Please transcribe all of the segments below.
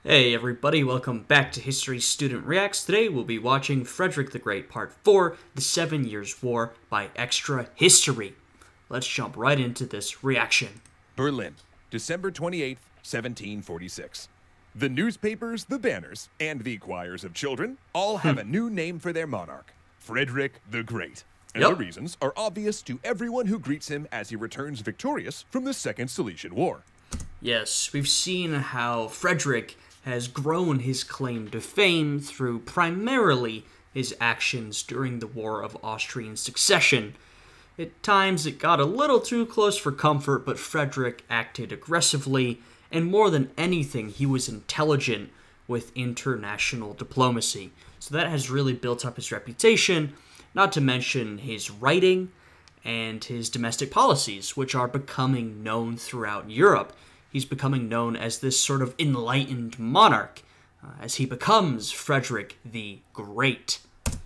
Hey everybody, welcome back to History Student Reacts. Today we'll be watching Frederick the Great Part 4, The 7 Years' War by Extra History. Let's jump right into this reaction. Berlin, December 28th, 1746. The newspapers, the banners, and the choirs of children all have a new name for their monarch, Frederick the Great. And the reasons are obvious to everyone who greets him as he returns victorious from the Second Silesian War. Yes, we've seen how Frederick has grown his claim to fame through primarily his actions during the War of Austrian Succession. At times it got a little too close for comfort, but Frederick acted aggressively, and more than anything, he was intelligent with international diplomacy. So that has really built up his reputation, not to mention his writing and his domestic policies, which are becoming known throughout Europe. He's becoming known as this sort of enlightened monarch, as he becomes Frederick the Great.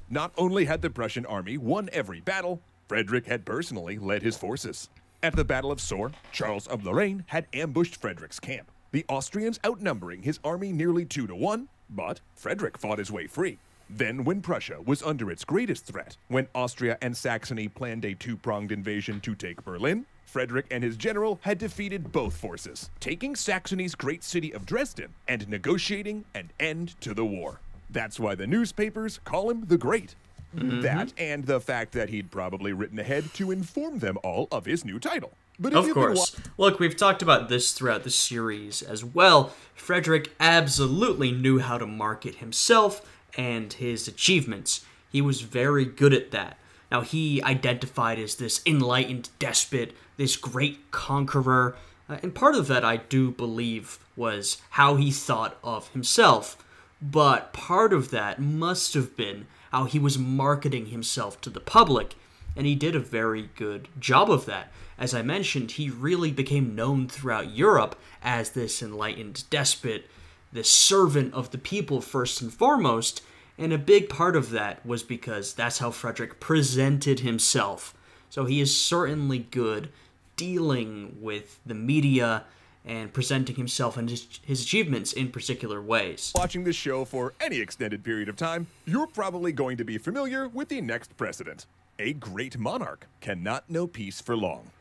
Not only had the Prussian army won every battle, Frederick had personally led his forces. At the Battle of Soor, Charles of Lorraine had ambushed Frederick's camp, the Austrians outnumbering his army nearly 2-1, but Frederick fought his way free. Then, when Prussia was under its greatest threat, when Austria and Saxony planned a two-pronged invasion to take Berlin, Frederick and his general had defeated both forces, taking Saxony's great city of Dresden and negotiating an end to the war. That's why the newspapers call him the Great. That and the fact that he'd probably written ahead to inform them all of his new title. But of course. Look, we've talked about this throughout the series as well. Frederick absolutely knew how to market himself and his achievements. He was very good at that. Now, he identified as this enlightened despot, this great conqueror, and part of that, I do believe, was how he thought of himself. But part of that must have been how he was marketing himself to the public, and he did a very good job of that. As I mentioned, he really became known throughout Europe as this enlightened despot, this servant of the people first and foremost, and a big part of that was because that's how Frederick presented himself. So he is certainly good dealing with the media and presenting himself and his achievements in particular ways. Watching this show for any extended period of time, you're probably going to be familiar with the next precedent. A great monarch cannot know peace for long.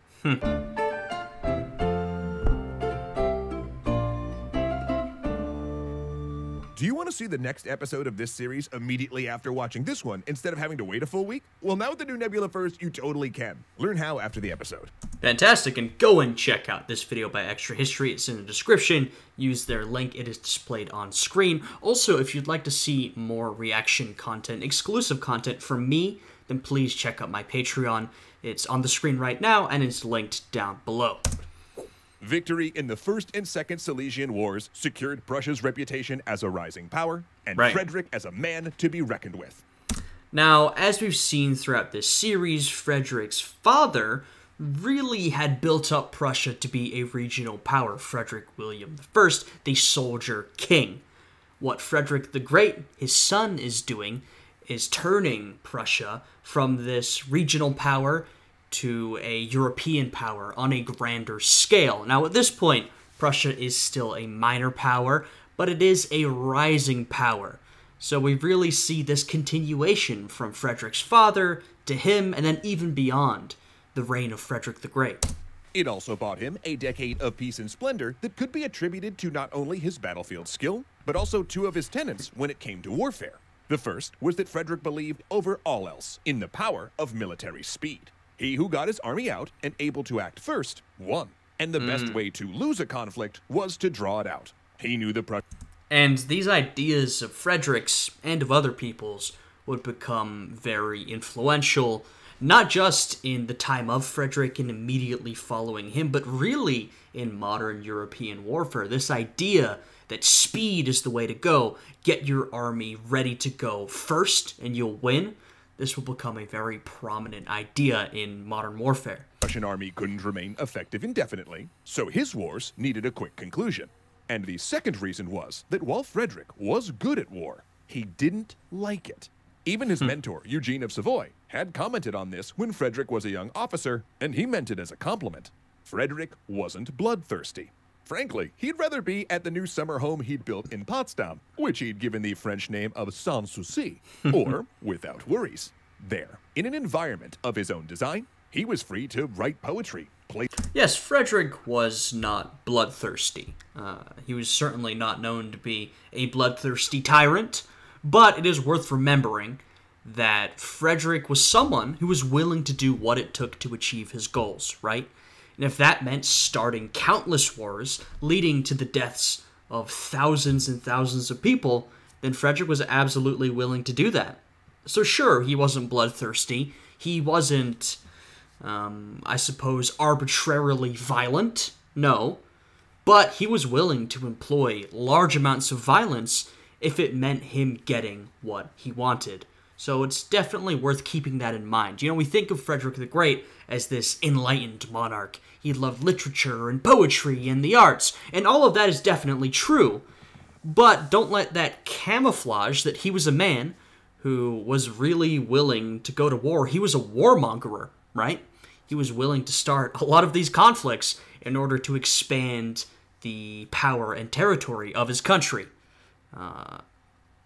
Do you want to see the next episode of this series immediately after watching this one instead of having to wait a full week? Well, now with the new Nebula first, you totally can. Learn how after the episode. Fantastic, and go and check out this video by Extra History. It's in the description. Use their link. It is displayed on screen. Also, if you'd like to see more reaction content, exclusive content from me, then please check out my Patreon. It's on the screen right now, and it's linked down below. Victory in the First and Second Silesian Wars secured Prussia's reputation as a rising power, and Frederick as a man to be reckoned with. Now, as we've seen throughout this series, Frederick's father really had built up Prussia to be a regional power, Frederick William I, the soldier king. What Frederick the Great, his son, is doing is turning Prussia from this regional power to a European power on a grander scale. Now, at this point, Prussia is still a minor power, but it is a rising power. So we really see this continuation from Frederick's father to him, and then even beyond the reign of Frederick the Great. It also bought him a decade of peace and splendor that could be attributed to not only his battlefield skill, but also two of his tenets when it came to warfare. The first was that Frederick believed over all else in the power of military speed. He who got his army out and able to act first won. And the best way to lose a conflict was to draw it out. He knew the And these ideas of Frederick's and of other people's would become very influential, not just in the time of Frederick and immediately following him, but really in modern European warfare. This idea that speed is the way to go, get your army ready to go first and you'll win. This will become a very prominent idea in modern warfare. The Russian army couldn't remain effective indefinitely, so his wars needed a quick conclusion. And the second reason was that while Frederick was good at war, he didn't like it. Even his mentor, Eugene of Savoy, had commented on this when Frederick was a young officer, and he meant it as a compliment. Frederick wasn't bloodthirsty. Frankly, he'd rather be at the new summer home he'd built in Potsdam, which he'd given the French name of Sans Souci, or Without Worries. There, in an environment of his own design, he was free to write poetry, play... Yes, Frederick was not bloodthirsty. He was certainly not known to be a bloodthirsty tyrant, but it is worth remembering that Frederick was someone who was willing to do what it took to achieve his goals, right? And if that meant starting countless wars, leading to the deaths of thousands and thousands of people, then Frederick was absolutely willing to do that. So sure, he wasn't bloodthirsty. He wasn't, I suppose, arbitrarily violent. No. But he was willing to employ large amounts of violence if it meant him getting what he wanted. So it's definitely worth keeping that in mind. You know, we think of Frederick the Great as this enlightened monarch. He loved literature and poetry and the arts, and all of that is definitely true. But don't let that camouflage that he was a man who was really willing to go to war. He was a warmongerer, right? He was willing to start a lot of these conflicts in order to expand the power and territory of his country.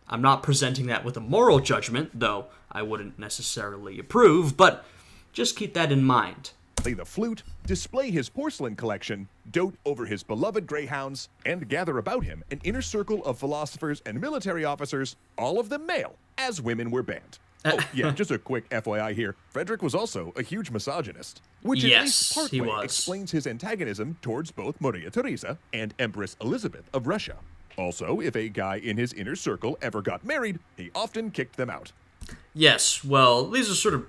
I'm not presenting that with a moral judgment, though I wouldn't necessarily approve, but just keep that in mind. Play the flute, display his porcelain collection, dote over his beloved greyhounds, and gather about him an inner circle of philosophers and military officers, all of them male, as women were banned. Oh, yeah, just a quick FYI here. Frederick was also a huge misogynist, which at least partway explains his antagonism towards both Maria Theresa and Empress Elizabeth of Russia. Also, if a guy in his inner circle ever got married, he often kicked them out. Yes, well, these are sort of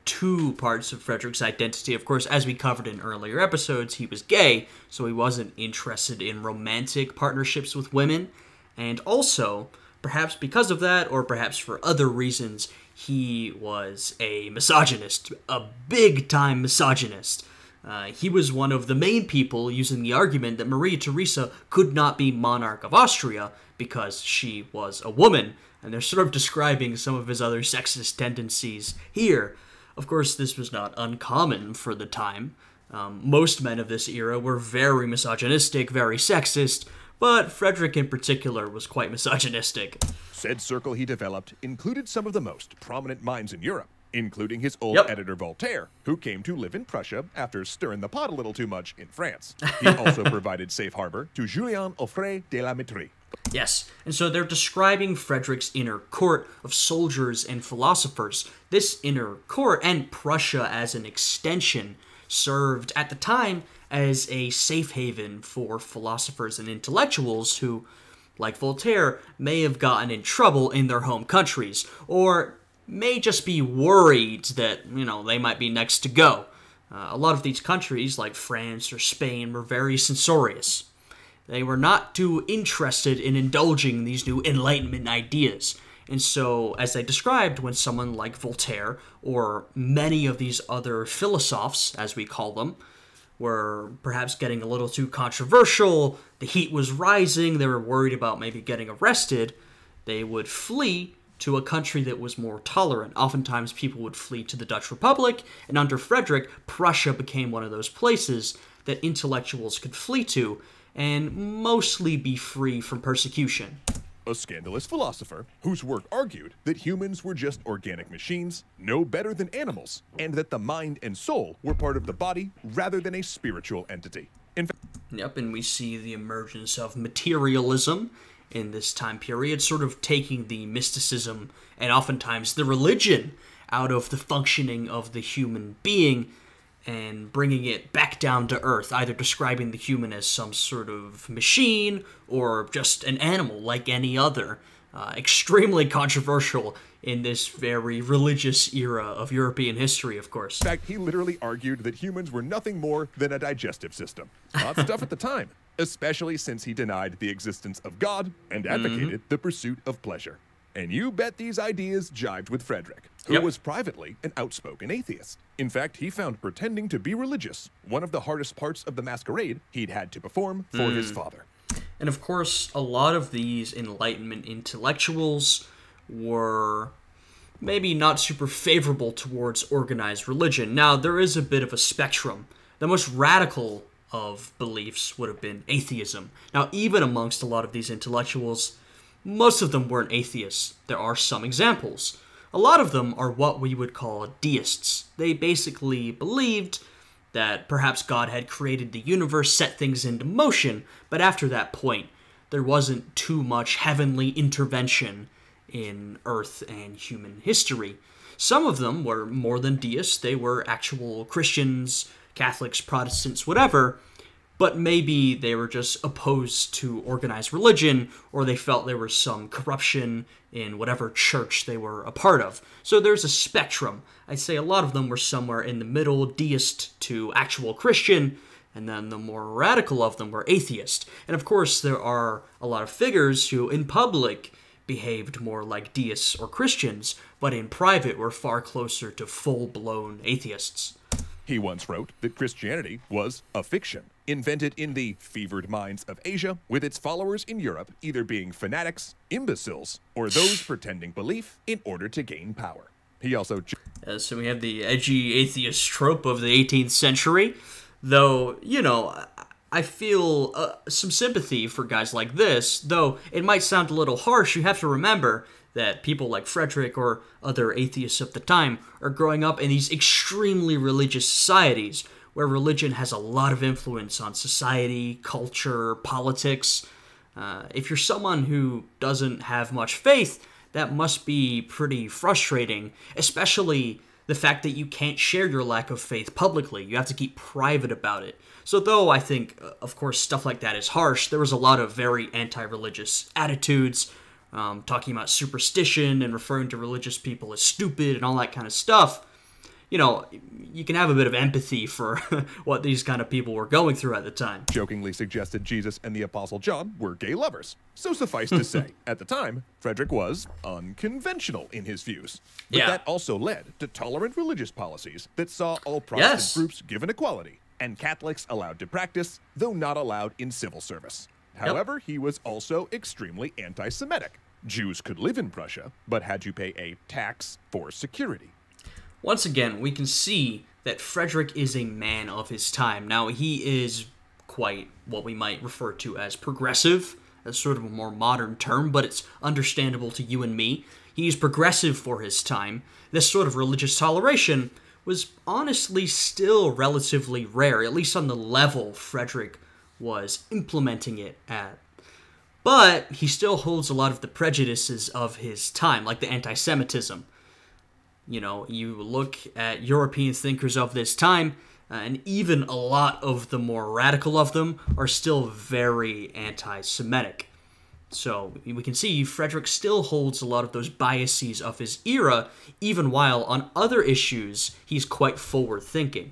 two parts of Frederick's identity. Of course, as we covered in earlier episodes, he was gay, so he wasn't interested in romantic partnerships with women. And also, perhaps because of that, or perhaps for other reasons, he was a misogynist, a big-time misogynist. He was one of the main people using the argument that Maria Theresa could not be monarch of Austria because she was a woman, and they're sort of describing some of his other sexist tendencies here. Of course, this was not uncommon for the time. Most men of this era were very misogynistic, very sexist, but Frederick in particular was quite misogynistic. Said circle he developed included some of the most prominent minds in Europe, including his old editor Voltaire, who came to live in Prussia after stirring the pot a little too much in France. He also provided safe harbor to Julien Offray de la Métrie. Yes, and so they're describing Frederick's inner court of soldiers and philosophers. This inner court, and Prussia as an extension, served at the time as a safe haven for philosophers and intellectuals who, like Voltaire, may have gotten in trouble in their home countries, or may just be worried that, they might be next to go. A lot of these countries, like France or Spain, were very censorious. They were not too interested in indulging these new Enlightenment ideas. And so, as I described, when someone like Voltaire, or many of these other philosophers, as we call them, were perhaps getting a little too controversial, the heat was rising, they were worried about maybe getting arrested, they would flee to a country that was more tolerant. Oftentimes people would flee to the Dutch Republic, and under Frederick, Prussia became one of those places that intellectuals could flee to, and mostly be free from persecution. A scandalous philosopher whose work argued that humans were just organic machines, no better than animals, and that the mind and soul were part of the body rather than a spiritual entity. Yep, and we see the emergence of materialism in this time period, sort of taking the mysticism and oftentimes the religion out of the functioning of the human being and bringing it back down to earth, either describing the human as some sort of machine or just an animal like any other. Extremely controversial in this very religious era of European history, of course. In fact, he literally argued that humans were nothing more than a digestive system. Hot stuff at the time, especially since he denied the existence of God and advocated the pursuit of pleasure. And you bet these ideas jived with Frederick, who was privately an outspoken atheist. In fact, he found pretending to be religious one of the hardest parts of the masquerade he'd had to perform for his father. And of course, a lot of these Enlightenment intellectuals were maybe not super favorable towards organized religion. Now, there is a bit of a spectrum. The most radical of beliefs would have been atheism. Now, even amongst a lot of these intellectuals, most of them weren't atheists. There are some examples. A lot of them are what we would call deists. They basically believed that perhaps God had created the universe, set things into motion, but after that point, there wasn't too much heavenly intervention in Earth and human history. Some of them were more than deists. They were actual Christians, Catholics, Protestants, whatever, but maybe they were just opposed to organized religion, or they felt there was some corruption in whatever church they were a part of. So there's a spectrum. I'd say a lot of them were somewhere in the middle, deist to actual Christian, and then the more radical of them were atheist. And of course, there are a lot of figures who, in public, behaved more like deists or Christians, but in private were far closer to full-blown atheists. He once wrote that Christianity was a fiction, invented in the fevered minds of Asia, with its followers in Europe either being fanatics, imbeciles, or those pretending belief in order to gain power. He also... So we have the edgy atheist trope of the 18th century, though, you know, I feel some sympathy for guys like this, though it might sound a little harsh. You have to remember that people like Frederick or other atheists of the time are growing up in these extremely religious societies where religion has a lot of influence on society, culture, politics. If you're someone who doesn't have much faith, that must be pretty frustrating, especially the fact that you can't share your lack of faith publicly. You have to keep private about it. So though I think, of course, stuff like that is harsh, there was a lot of very anti-religious attitudes, talking about superstition and referring to religious people as stupid and all that kind of stuff. You know, you can have a bit of empathy for what these kind of people were going through at the time. Jokingly suggested Jesus and the Apostle John were gay lovers. So suffice to say, at the time, Frederick was unconventional in his views. But that also led to tolerant religious policies that saw all Protestant groups given equality, and Catholics allowed to practice, though not allowed in civil service. However, he was also extremely anti-Semitic. Jews could live in Prussia, but had to pay a tax for security. Once again, we can see that Frederick is a man of his time. Now, he is quite what we might refer to as progressive, as sort of a more modern term, but it's understandable to you and me. He's progressive for his time. This sort of religious toleration was honestly still relatively rare, at least on the level Frederick was implementing it at. But he still holds a lot of the prejudices of his time, like the anti-Semitism. You know, you look at European thinkers of this time, and even a lot of the more radical of them are still very anti-Semitic. So we can see Frederick still holds a lot of those biases of his era, even while on other issues he's quite forward-thinking.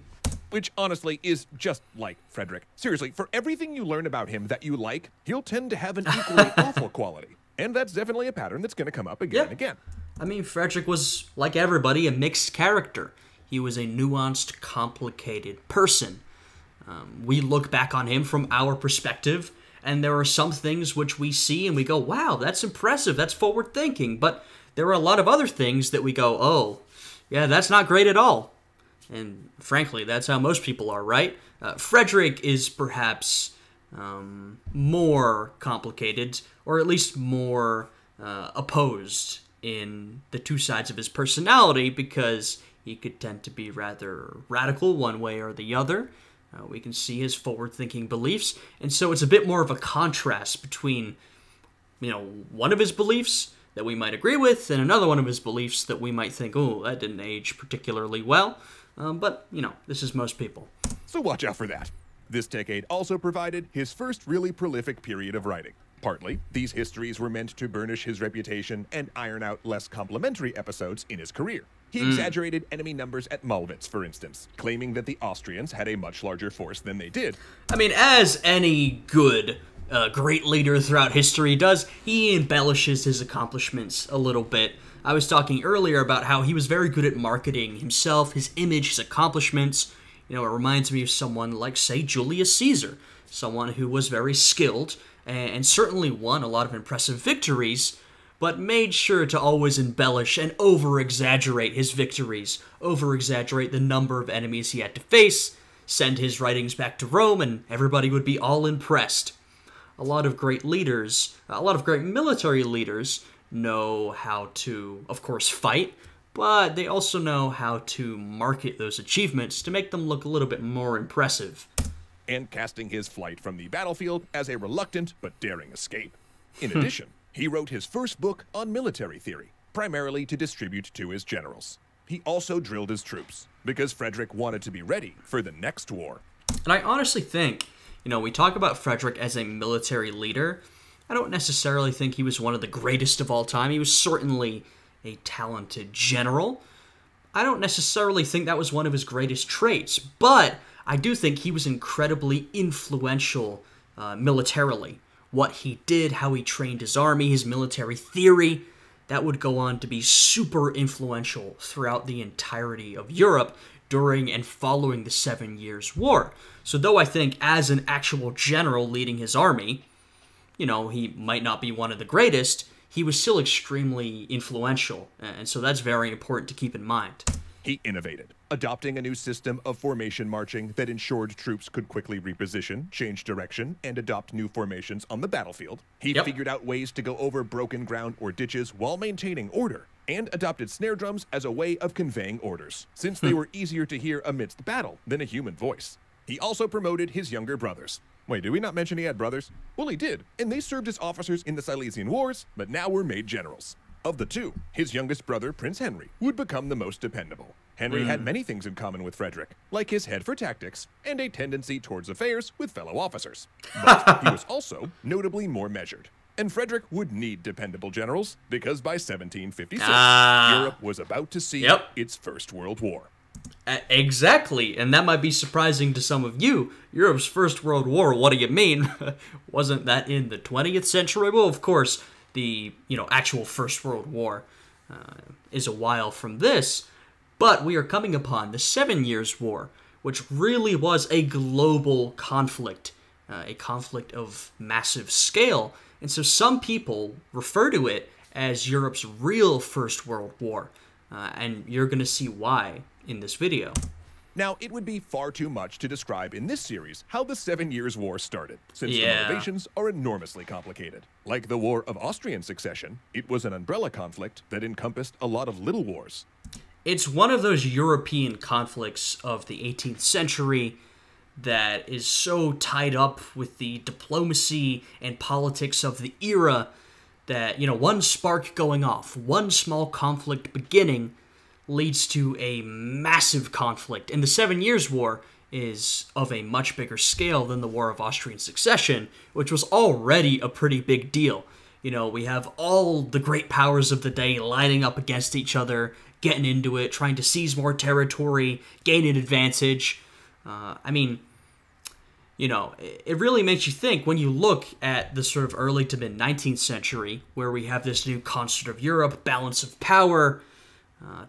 Which, honestly, is just like Frederick. Seriously, for everything you learn about him that you like, he'll tend to have an equally awful quality. And that's definitely a pattern that's going to come up again and again. I mean, Frederick was, like everybody, a mixed character. He was a nuanced, complicated person. We look back on him from our perspective, and there are some things which we see and we go, wow, that's impressive, that's forward-thinking. But there are a lot of other things that we go, oh, yeah, that's not great at all. And frankly, that's how most people are, right? Frederick is perhaps more complicated, or at least more opposed in the two sides of his personality, because he could tend to be rather radical one way or the other. We can see his forward-thinking beliefs, and so it's a bit more of a contrast between, you know, one of his beliefs that we might agree with and another one of his beliefs that we might think, oh, that didn't age particularly well. But, you know, this is most people. So watch out for that. This decade also provided his first really prolific period of writing. Partly, these histories were meant to burnish his reputation and iron out less complimentary episodes in his career. He exaggerated enemy numbers at Malwitz, for instance, claiming that the Austrians had a much larger force than they did. I mean, as any good, great leader throughout history does, he embellishes his accomplishments a little bit. I was talking earlier about how he was very good at marketing himself, his image, his accomplishments. You know, it reminds me of someone like, say, Julius Caesar, someone who was very skilled and certainly won a lot of impressive victories, but made sure to always embellish and over-exaggerate his victories, over-exaggerate the number of enemies he had to face, send his writings back to Rome, and everybody would be all impressed. A lot of great leaders, a lot of great military leaders know how to, of course, fight, but they also know how to market those achievements to make them look a little bit more impressive. And casting his flight from the battlefield as a reluctant but daring escape. In addition, he wrote his first book on military theory, primarily to distribute to his generals. He also drilled his troops, because Frederick wanted to be ready for the next war. And I honestly think, we talk about Frederick as a military leader. I don't necessarily think he was one of the greatest of all time. He was certainly a talented general. I don't necessarily think that was one of his greatest traits, but I do think he was incredibly influential militarily. What he did, how he trained his army, his military theory, that would go on to be super influential throughout the entirety of Europe during and following the 7 Years' War. So though I think as an actual general leading his army, he might not be one of the greatest, he was still extremely influential, and so that's very important to keep in mind. He innovated, adopting a new system of formation marching that ensured troops could quickly reposition, change direction, and adopt new formations on the battlefield. He figured out ways to go over broken ground or ditches while maintaining order, and adopted snare drums as a way of conveying orders, since they were easier to hear amidst battle than a human voice. He also promoted his younger brothers. Wait, did we not mention he had brothers? Well, he did, and they served as officers in the Silesian Wars, but now were made generals. Of the two, his youngest brother, Prince Henry, would become the most dependable. Henry had many things in common with Frederick, like his head for tactics and a tendency towards affairs with fellow officers. But he was also notably more measured. And Frederick would need dependable generals, because by 1756, Europe was about to see its First World War. Exactly, and that might be surprising to some of you. Europe's First World War, what do you mean? Wasn't that in the 20th century? Well, of course, the actual First World War is a while from this, but we are coming upon the 7 Years' War, which really was a global conflict, a conflict of massive scale, and so some people refer to it as Europe's real First World War, and you're going to see why in this video. Now, it would be far too much to describe in this series how the 7 Years' War started, since the motivations are enormously complicated. Like the War of Austrian Succession, it was an umbrella conflict that encompassed a lot of little wars. It's one of those European conflicts of the 18th century that is so tied up with the diplomacy and politics of the era that, one spark going off, one small conflict beginning, leads to a massive conflict. And the 7 Years' War is of a much bigger scale than the War of Austrian Succession, which was already a pretty big deal. We have all the great powers of the day lining up against each other, getting into it, trying to seize more territory, gain an advantage. It really makes you think when you look at the sort of early to mid 19th century, where we have this new concert of Europe, balance of power,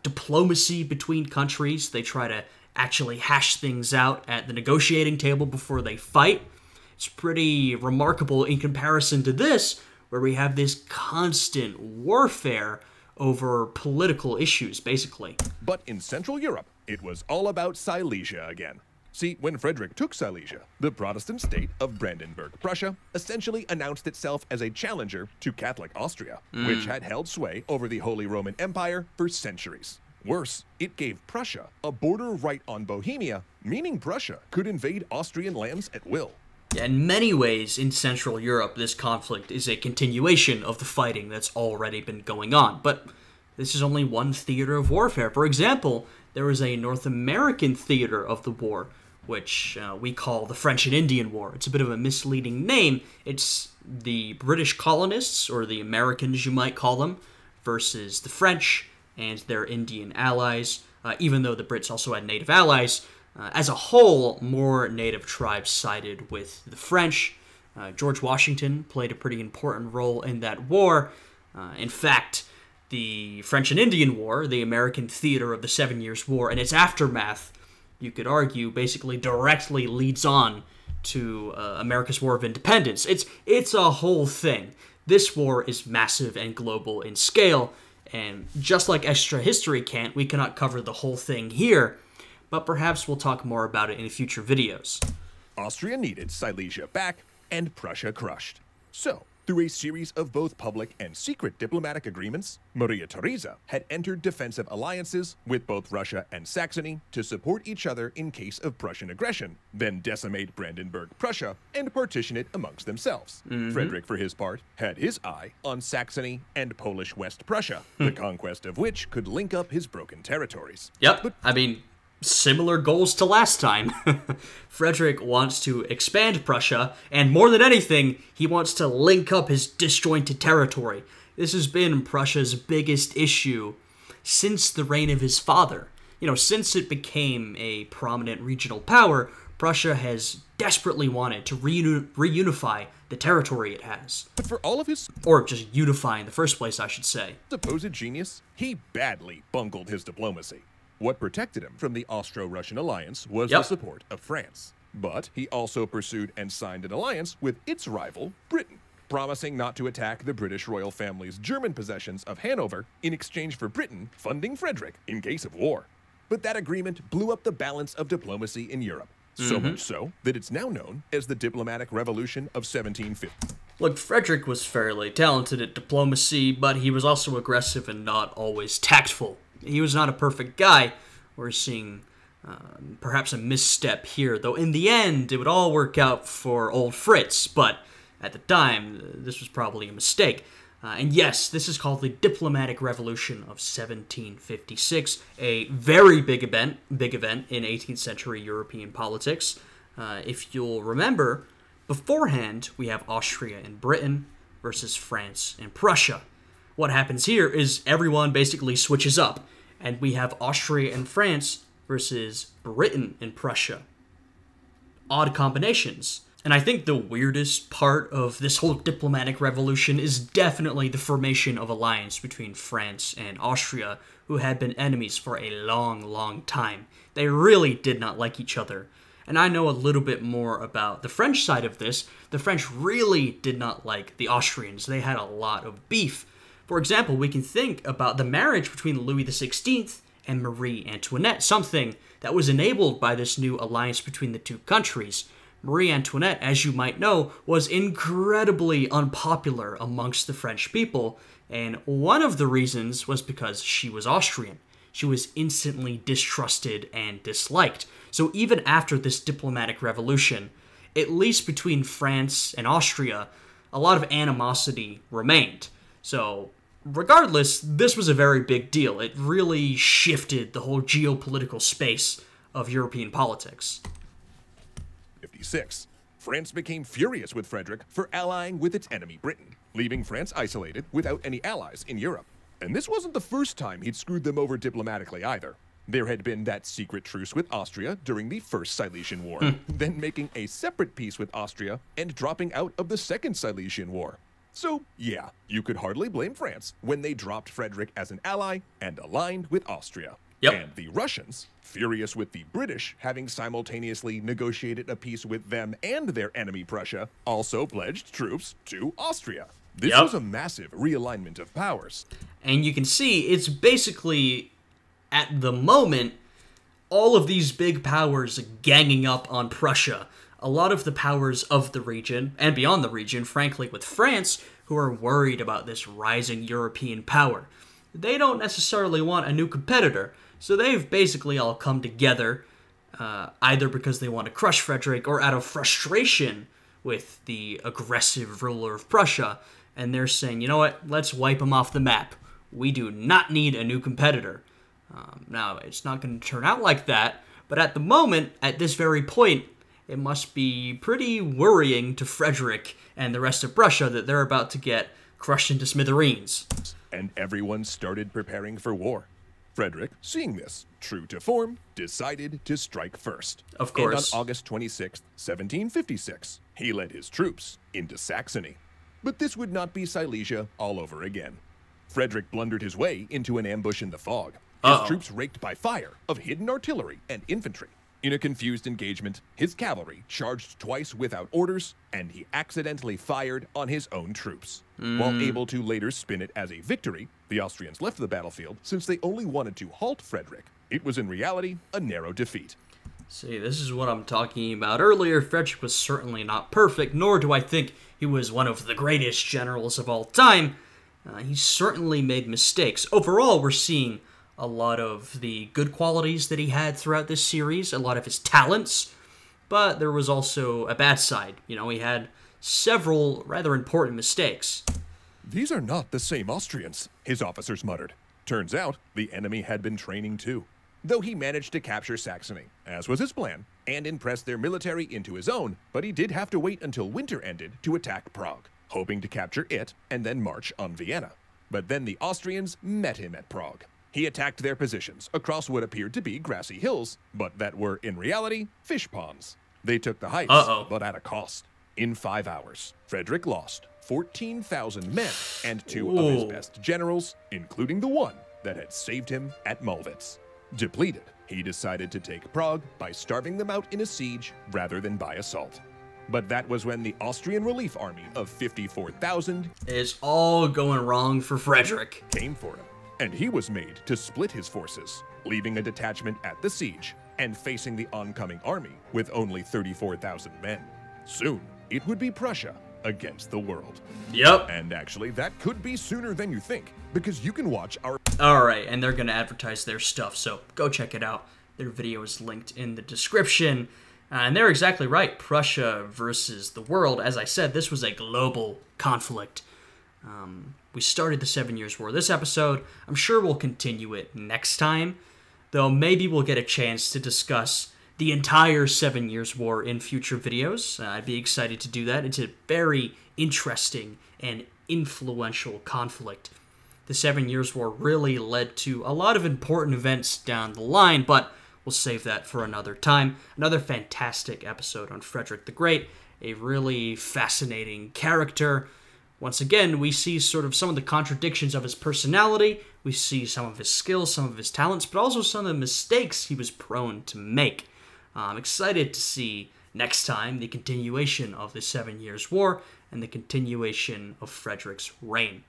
diplomacy between countries. They try to actually hash things out at the negotiating table before they fight. It's pretty remarkable in comparison to this, where we have this constant warfare over political issues, basically. But in Central Europe, it was all about Silesia again. See, when Frederick took Silesia, the Protestant state of Brandenburg, Prussia, essentially announced itself as a challenger to Catholic Austria, which had held sway over the Holy Roman Empire for centuries. Worse, it gave Prussia a border right on Bohemia, meaning Prussia could invade Austrian lands at will. In many ways, in Central Europe, this conflict is a continuation of the fighting that's already been going on, but this is only one theater of warfare. For example, there was a North American theater of the war, which we call the French and Indian War. It's a bit of a misleading name. It's the British colonists, or the Americans you might call them, versus the French and their Indian allies, even though the Brits also had native allies. As a whole, more native tribes sided with the French. George Washington played a pretty important role in that war. In fact, the French and Indian War, the American theater of the 7 Years' War, and its aftermath, you could argue, basically directly leads on to America's War of Independence. It's a whole thing. This war is massive and global in scale, and just like Extra History can't, we cannot cover the whole thing here. but perhaps we'll talk more about it in future videos. Austria needed Silesia back, and Prussia crushed. So, through a series of both public and secret diplomatic agreements, Maria Theresa had entered defensive alliances with both Russia and Saxony to support each other in case of Prussian aggression, then decimate Brandenburg Prussia and partition it amongst themselves. Frederick, for his part, had his eye on Saxony and Polish West Prussia, the conquest of which could link up his broken territories. Yep, I mean, similar goals to last time. Frederick wants to expand Prussia, and more than anything, he wants to link up his disjointed territory. This has been Prussia's biggest issue since the reign of his father. You know, since it became a prominent regional power, Prussia has desperately wanted to reunify the territory it has. But for all of his... Or just unify in the first place, I should say. ...supposed genius, he badly bungled his diplomacy. What protected him from the Austro-Russian alliance was the support of France. But he also pursued and signed an alliance with its rival, Britain, promising not to attack the British royal family's German possessions of Hanover in exchange for Britain funding Frederick in case of war. But that agreement blew up the balance of diplomacy in Europe, so much so that it's now known as the Diplomatic Revolution of 1750. Look, Frederick was fairly talented at diplomacy, but he was also aggressive and not always tactful. He was not a perfect guy. We're seeing perhaps a misstep here, though in the end, it would all work out for old Fritz, but at the time, this was probably a mistake. And yes, this is called the Diplomatic Revolution of 1756, a very big event in 18th century European politics. If you'll remember, beforehand, we have Austria and Britain versus France and Prussia. What happens here is everyone basically switches up, and we have Austria and France versus Britain and Prussia. Odd combinations. And I think the weirdest part of this whole diplomatic revolution is definitely the formation of alliance between France and Austria, who had been enemies for a long, long time. They really did not like each other. And I know a little bit more about the French side of this. The French really did not like the Austrians. They had a lot of beef. For example, we can think about the marriage between Louis XVI and Marie Antoinette, something that was enabled by this new alliance between the two countries. Marie Antoinette, as you might know, was incredibly unpopular amongst the French people, and one of the reasons was because she was Austrian. She was instantly distrusted and disliked. So even after this diplomatic revolution, at least between France and Austria, a lot of animosity remained. So regardless, this was a very big deal. It really shifted the whole geopolitical space of European politics. 56. France became furious with Frederick for allying with its enemy Britain, leaving France isolated without any allies in Europe. And this wasn't the first time he'd screwed them over diplomatically either. There had been that secret truce with Austria during the First Silesian War, then making a separate peace with Austria and dropping out of the Second Silesian War. So, yeah, you could hardly blame France when they dropped Frederick as an ally and aligned with Austria. And the Russians, furious with the British having simultaneously negotiated a peace with them and their enemy Prussia, also pledged troops to Austria. This was a massive realignment of powers. And you can see it's basically, at the moment, all of these big powers ganging up on Prussia. A lot of the powers of the region, and beyond the region, frankly, with France, who are worried about this rising European power. They don't necessarily want a new competitor, so they've basically all come together, either because they want to crush Frederick or out of frustration with the aggressive ruler of Prussia, and they're saying, you know what, let's wipe him off the map. We do not need a new competitor. Now, it's not going to turn out like that, but at the moment, at this very point, it must be pretty worrying to Frederick and the rest of Prussia that they're about to get crushed into smithereens. And everyone started preparing for war. Frederick, seeing this, true to form, decided to strike first. Of course. And on August 26, 1756, he led his troops into Saxony. But this would not be Silesia all over again. Frederick blundered his way into an ambush in the fog, his troops raked by fire of hidden artillery and infantry. In a confused engagement, his cavalry charged twice without orders, and he accidentally fired on his own troops. While able to later spin it as a victory, the Austrians left the battlefield since they only wanted to halt Frederick. It was in reality a narrow defeat. See, this is what I'm talking about earlier. Frederick was certainly not perfect, nor do I think he was one of the greatest generals of all time. He certainly made mistakes. Overall, we're seeing a lot of the good qualities that he had throughout this series, a lot of his talents, but there was also a bad side. You know, he had several rather important mistakes. These are not the same Austrians, his officers muttered. Turns out, the enemy had been training too. Though he managed to capture Saxony, as was his plan, and impress their military into his own, but he did have to wait until winter ended to attack Prague, hoping to capture it and then march on Vienna. But then the Austrians met him at Prague. He attacked their positions across what appeared to be grassy hills, but that were, in reality, fish ponds. They took the heights, but at a cost. In 5 hours, Frederick lost 14,000 men and 2 of his best generals, including the one that had saved him at Molwitz. Depleted, he decided to take Prague by starving them out in a siege rather than by assault. But that was when the Austrian relief army of 54,000 is all going wrong for Frederick. Came for him, and he was made to split his forces, leaving a detachment at the siege and facing the oncoming army with only 34,000 men. Soon, it would be Prussia against the world. Yep. And actually, that could be sooner than you think, because you can watch our... Alright, and they're going to advertise their stuff, so go check it out. Their video is linked in the description. And they're exactly right. Prussia versus the world. As I said, this was a global conflict. We started the 7 Years' War this episode. I'm sure we'll continue it next time, though maybe we'll get a chance to discuss the entire 7 Years' War in future videos. I'd be excited to do that. It's a very interesting and influential conflict. The 7 Years' War really led to a lot of important events down the line, but we'll save that for another time. Another fantastic episode on Frederick the Great, a really fascinating character. Once again, we see sort of some of the contradictions of his personality, we see some of his skills, some of his talents, but also some of the mistakes he was prone to make. I'm excited to see next time the continuation of the 7 Years' War and the continuation of Frederick's reign.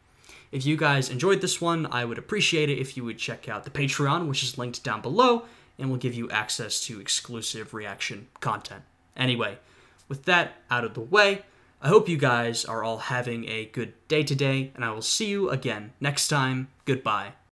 If you guys enjoyed this one, I would appreciate it if you would check out the Patreon, which is linked down below, and will give you access to exclusive reaction content. Anyway, with that out of the way, I hope you guys are all having a good day today, and I will see you again next time. Goodbye.